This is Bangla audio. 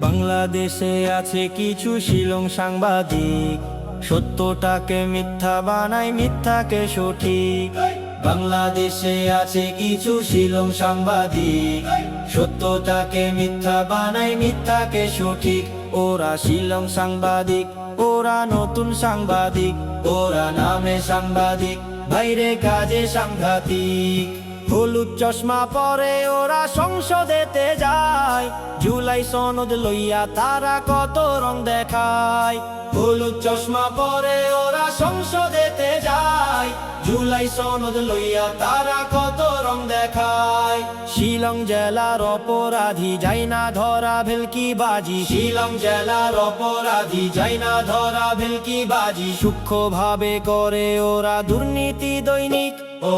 বাংলাদেশে আছে কিছু শিলং সাংবাদিক, সত্যটাকে মিথ্যা বানায়, মিথ্যাকে সঠিক। বাংলাদেশে আছে কিছু শিলং সাংবাদিক, সত্যটাকে মিথ্যা বানায়, মিথ্যাকে সঠিক। ওরা শিলং সাংবাদিক, ওরা নতুন সাংবাদিক, ওরা নামে সাংবাদিক, বাইরে কাজে সাংঘাতিক। হলুদ চশমা পরে ওরা সংসদেতে যায়, জুলাই সনদ লইয়া তারা কত রং দেখায়। হলুদ চশমা পরে ওরা সংসদেতে যায়, জুলাই সনদ লইয়া তারা কত রং দেখায়। শিলং জেলার অপরাধী যায় না ধরা ভেলকিবাজি, শিলং জেলার অপরাধী যায় না ধরা ভেলকিবাজি। সূক্ষ্মভাবে করে ওরা দুর্নীতি দৈনিক।